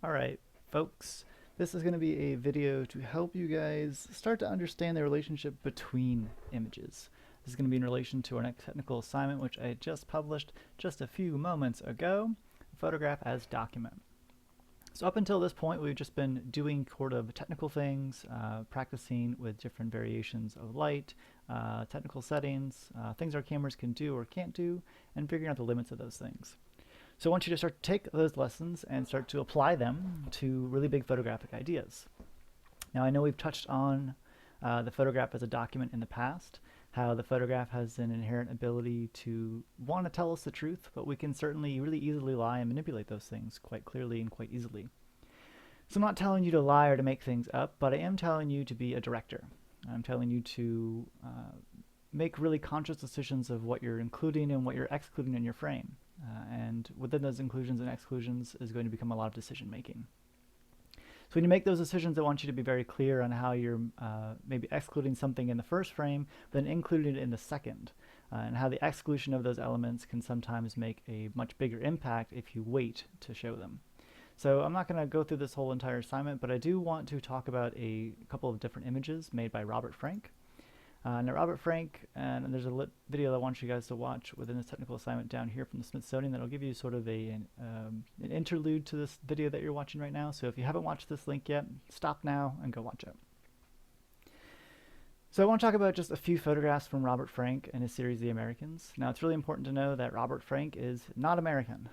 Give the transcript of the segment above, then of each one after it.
Alright, folks, this is going to be a video to help you guys start to understand the relationship between images. This is going to be in relation to our next technical assignment, which I just published just a few moments ago, Photograph as Document. So up until this point, we've just been doing sort of technical things, practicing with different variations of light, technical settings, things our cameras can do or can't do, and figuring out the limits of those things. So I want you to start to take those lessons and start to apply them to really big photographic ideas. Now I know we've touched on the photograph as a document in the past, how the photograph has an inherent ability to want to tell us the truth, but we can certainly really easily lie and manipulate those things quite clearly and quite easily. So I'm not telling you to lie or to make things up, but I am telling you to be a director. I'm telling you to make really conscious decisions of what you're including and what you're excluding in your frame. And within those inclusions and exclusions is going to become a lot of decision making. So when you make those decisions, I want you to be very clear on how you're maybe excluding something in the first frame, but then including it in the second, and how the exclusion of those elements can sometimes make a much bigger impact if you wait to show them. So I'm not going to go through this whole entire assignment, but I do want to talk about a couple of different images made by Robert Frank. Now Robert Frank, and there's a video that I want you guys to watch within this technical assignment down here from the Smithsonian that'll give you sort of an interlude to this video that you're watching right now. So if you haven't watched this link yet, stop now and go watch it. So I want to talk about just a few photographs from Robert Frank and his series The Americans. Now it's really important to know that Robert Frank is not American.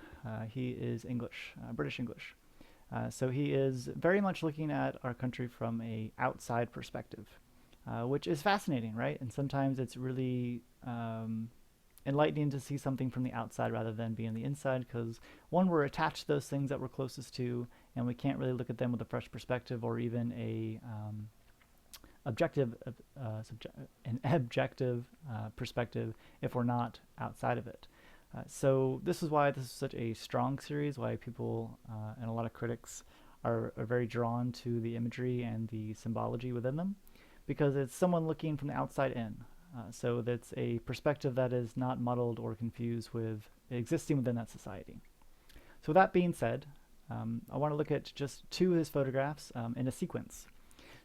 He is English, British English. So he is very much looking at our country from an outside perspective. Which is fascinating, right? And sometimes it's really enlightening to see something from the outside rather than being the inside, because one, we're attached to those things that we're closest to, and we can't really look at them with a fresh perspective or even an objective perspective if we're not outside of it. So this is why this is such a strong series, why people and a lot of critics are very drawn to the imagery and the symbology within them, because it's someone looking from the outside in. So that's a perspective that is not muddled or confused with existing within that society. So with that being said, I want to look at just two of his photographs in a sequence.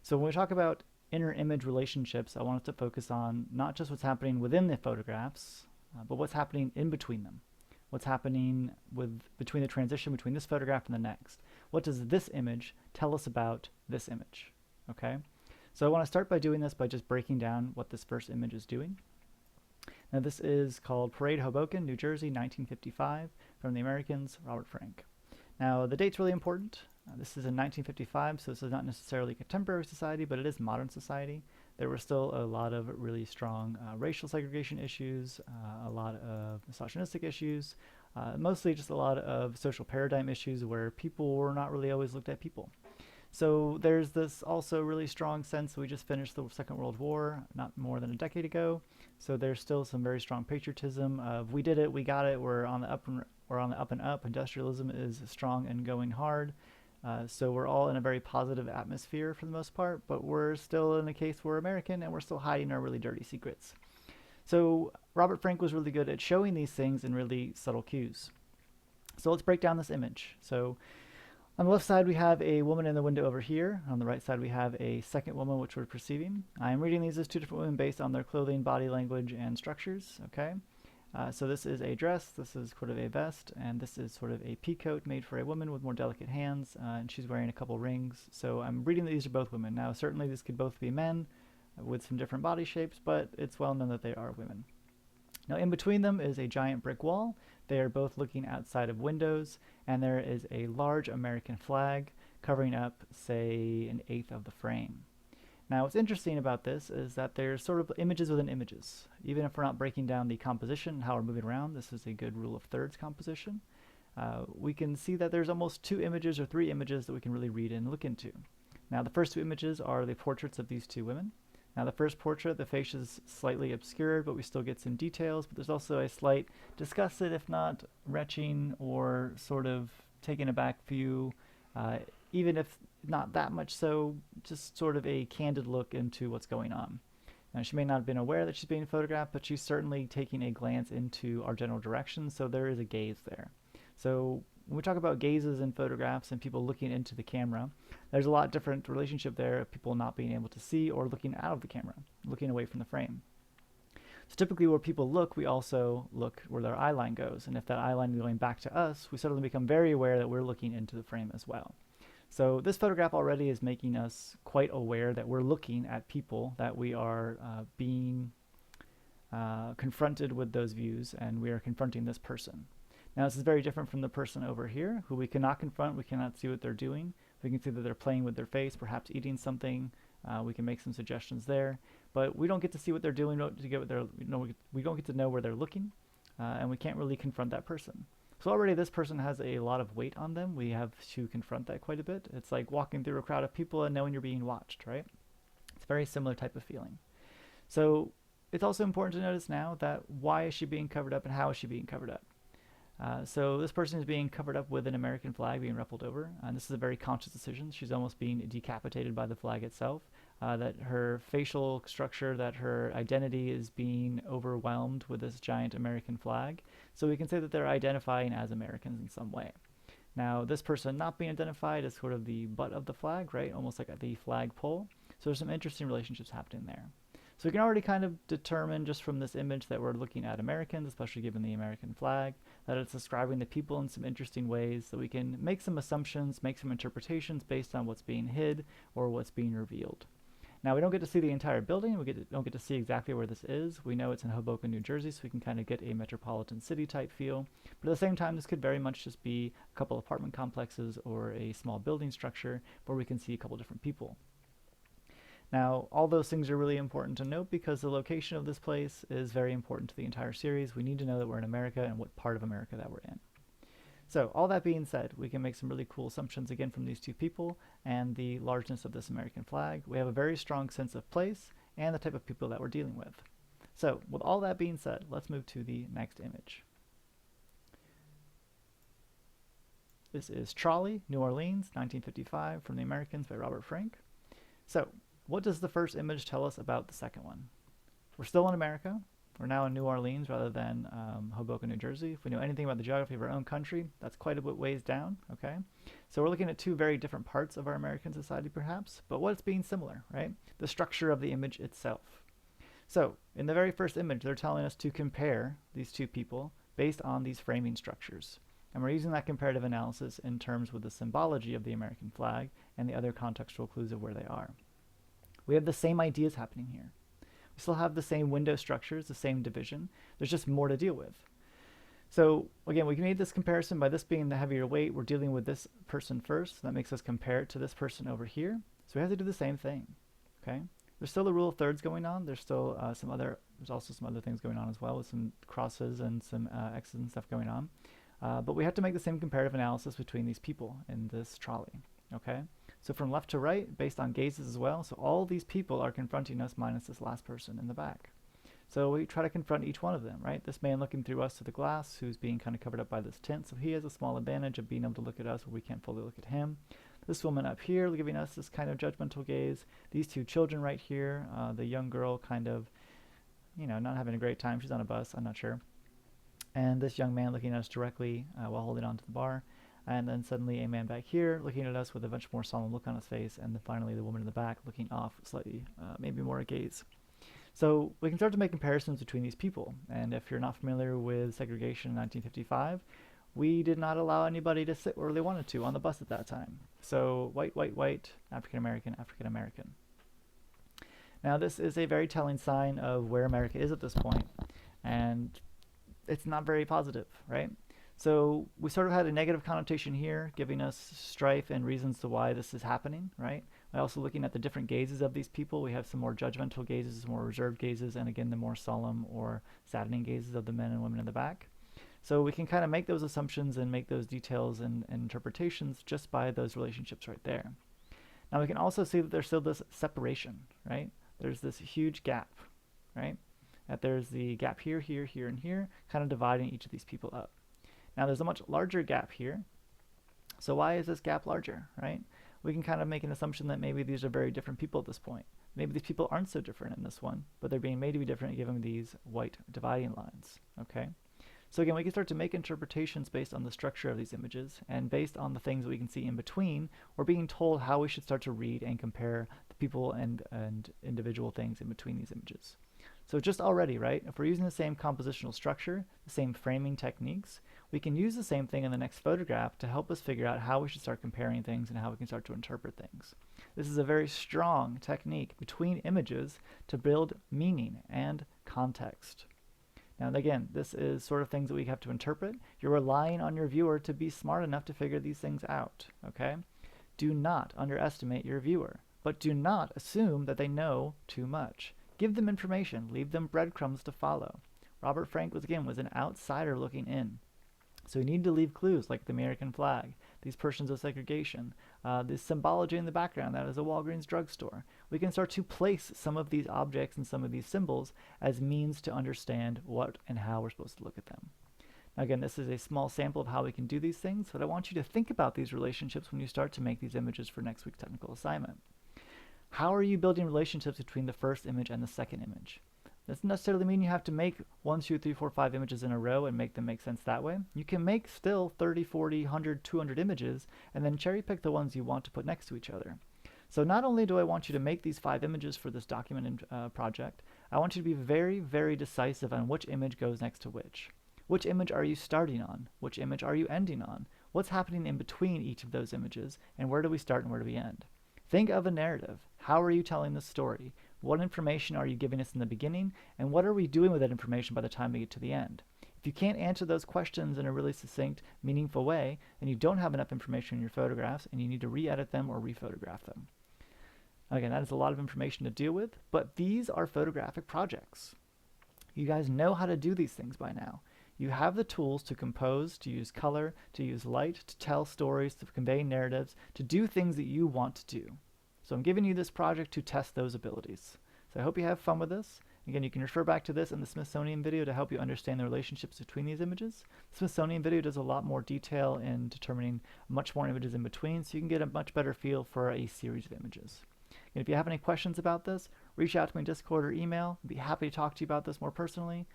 So when we talk about inner image relationships, I want us to focus on not just what's happening within the photographs, but what's happening in between them. What's happening between the transition between this photograph and the next. What does this image tell us about this image? Okay? So I want to start by doing this by just breaking down what this first image is doing. Now this is called Parade, Hoboken, New Jersey, 1955, from The Americans, Robert Frank. Now the date's really important. This is in 1955, so this is not necessarily contemporary society, but it is modern society. There were still a lot of really strong racial segregation issues, a lot of misogynistic issues, mostly just a lot of social paradigm issues where people were not really always looked at people. So there's this also really strong sense we just finished the Second World War not more than a decade ago. So there's still some very strong patriotism of we did it, we got it, we're on the up and up. Industrialism is strong and going hard. So we're all in a very positive atmosphere for the most part, but we're still in a case where we're American and we're still hiding our really dirty secrets. So Robert Frank was really good at showing these things in really subtle cues. So let's break down this image. So on the left side we have a woman in the window over here. On the right side we have a second woman which we're perceiving. I'm reading these as two different women based on their clothing, body language, and structures. Okay, so this is a dress, this is sort of a vest, and this is sort of a peacoat made for a woman with more delicate hands, and she's wearing a couple rings. So I'm reading that these are both women. Now certainly these could both be men with some different body shapes, but it's well known that they are women. Now in between them is a giant brick wall. They are both looking outside of windows, and there is a large American flag covering up, say, an eighth of the frame. Now what's interesting about this is that there's sort of images within images. Even if we're not breaking down the composition and how we're moving around, this is a good rule of thirds composition. We can see that there's almost two images or three images that we can really read and look into. Now the first two images are the portraits of these two women. Now the first portrait, the face is slightly obscured, but we still get some details, but there's also a slight disgusted, if not retching or sort of taken aback view, even if not that much so, just sort of a candid look into what's going on. Now she may not have been aware that she's being photographed, but she's certainly taking a glance into our general direction, so there is a gaze there. So when we talk about gazes in photographs and people looking into the camera, there's a lot different relationship there of people not being able to see or looking out of the camera, looking away from the frame. So typically where people look, we also look where their eye line goes. And if that eye line is going back to us, we suddenly become very aware that we're looking into the frame as well. So this photograph already is making us quite aware that we're looking at people, that we are being confronted with those views, and we are confronting this person. Now this is very different from the person over here, who we cannot confront. We cannot see what they're doing. We can see that they're playing with their face, perhaps eating something. We can make some suggestions there, but we don't get to see what they're doing. We don't get to know where they're looking, and we can't really confront that person. So already this person has a lot of weight on them. We have to confront that quite a bit. It's like walking through a crowd of people and knowing you're being watched, right? It's a very similar type of feeling. So it's also important to notice now that why is she being covered up and how is she being covered up? So this person is being covered up with an American flag being ruffled over, and this is a very conscious decision. She's almost being decapitated by the flag itself. That her facial structure, that her identity is being overwhelmed with this giant American flag. So we can say that they're identifying as Americans in some way. Now, this person not being identified is sort of the butt of the flag, right? Almost like the flag pole. So there's some interesting relationships happening there. So we can already kind of determine just from this image that we're looking at Americans, especially given the American flag, that it's describing the people in some interesting ways, that we can make some assumptions, make some interpretations based on what's being hid or what's being revealed. Now, we don't get to see the entire building. Don't get to see exactly where this is. We know it's in Hoboken, New Jersey, so we can kind of get a metropolitan city type feel. But at the same time, this could very much just be a couple apartment complexes or a small building structure where we can see a couple different people. Now, all those things are really important to note because the location of this place is very important to the entire series. We need to know that we're in America and what part of America that we're in. So all that being said, we can make some really cool assumptions again from these two people and the largeness of this American flag. We have a very strong sense of place and the type of people that we're dealing with. So with all that being said, let's move to the next image. This is Trolley, New Orleans, 1955, from the Americans by Robert Frank. So what does the first image tell us about the second one? We're still in America. We're now in New Orleans rather than Hoboken, New Jersey. If we know anything about the geography of our own country, that's quite a bit ways down, okay? So we're looking at two very different parts of our American society perhaps, but what's being similar, right? The structure of the image itself. So in the very first image, they're telling us to compare these two people based on these framing structures. And we're using that comparative analysis in terms with the symbology of the American flag and the other contextual clues of where they are. We have the same ideas happening here. We still have the same window structures, the same division. There's just more to deal with. So again, we made this comparison by this being the heavier weight. We're dealing with this person first. That makes us compare it to this person over here. So we have to do the same thing. Okay. There's still the rule of thirds going on. There's still there's also some other things going on as well with some crosses and some X's and stuff going on. But we have to make the same comparative analysis between these people in this trolley. Okay. So from left to right, based on gazes as well, so all these people are confronting us minus this last person in the back. So we try to confront each one of them, right? This man looking through us to the glass, who's being kind of covered up by this tint, so he has a small advantage of being able to look at us where we can't fully look at him. This woman up here giving us this kind of judgmental gaze. These two children right here, the young girl kind of, not having a great time. She's on a bus, I'm not sure. And this young man looking at us directly while holding on to the bar. And then suddenly a man back here looking at us with a much more solemn look on his face, and then finally the woman in the back looking off slightly, maybe more a gaze. So we can start to make comparisons between these people, and if you're not familiar with segregation in 1955, we did not allow anybody to sit where they wanted to on the bus at that time. So white, white, white, African American, African American. Now this is a very telling sign of where America is at this point, and it's not very positive, right? So we sort of had a negative connotation here, giving us strife and reasons to why this is happening, right? By also looking at the different gazes of these people, we have some more judgmental gazes, more reserved gazes, and again, the more solemn or saddening gazes of the men and women in the back. So we can kind of make those assumptions and make those details and interpretations just by those relationships right there. Now we can also see that there's still this separation, right? There's this huge gap, right? That there's the gap here, here, here, and here, kind of dividing each of these people up. Now there's a much larger gap here. So why is this gap larger, right? We can kind of make an assumption that maybe these are very different people at this point. Maybe these people aren't so different in this one, but they're being made to be different given these white dividing lines, okay? So again, we can start to make interpretations based on the structure of these images, and based on the things that we can see in between, we're being told how we should start to read and compare the people and individual things in between these images. So just already, right, if we're using the same compositional structure, the same framing techniques, we can use the same thing in the next photograph to help us figure out how we should start comparing things and how we can start to interpret things. This is a very strong technique between images to build meaning and context. Now again, this is sort of things that we have to interpret. You're relying on your viewer to be smart enough to figure these things out, okay? Do not underestimate your viewer, but do not assume that they know too much. Give them information, leave them breadcrumbs to follow. Robert Frank was an outsider looking in. So we need to leave clues like the American flag, these portions of segregation, this symbology in the background, that is a Walgreens drugstore. We can start to place some of these objects and some of these symbols as means to understand what and how we're supposed to look at them. Now again, this is a small sample of how we can do these things, but I want you to think about these relationships when you start to make these images for next week's technical assignment. How are you building relationships between the first image and the second image? Doesn't necessarily mean you have to make 1, 2, 3, 4, 5 images in a row and make them make sense that way. You can make still 30, 40, 100, 200 images and then cherry pick the ones you want to put next to each other. So not only do I want you to make these 5 images for this document project, I want you to be very, very decisive on which image goes next to which. Which image are you starting on? Which image are you ending on? What's happening in between each of those images, and where do we start and where do we end? Think of a narrative. How are you telling the story? What information are you giving us in the beginning, and what are we doing with that information by the time we get to the end? If you can't answer those questions in a really succinct, meaningful way, then you don't have enough information in your photographs, and you need to re-edit them or rephotograph them. Again, that is a lot of information to deal with, but these are photographic projects. You guys know how to do these things by now. You have the tools to compose, to use color, to use light, to tell stories, to convey narratives, to do things that you want to do. So I'm giving you this project to test those abilities. So I hope you have fun with this. Again, you can refer back to this in the Smithsonian video to help you understand the relationships between these images. The Smithsonian video does a lot more detail in determining much more images in between, so you can get a much better feel for a series of images. And if you have any questions about this, reach out to me in Discord or email. I'd be happy to talk to you about this more personally.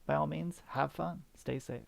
By all means, have fun. Stay safe.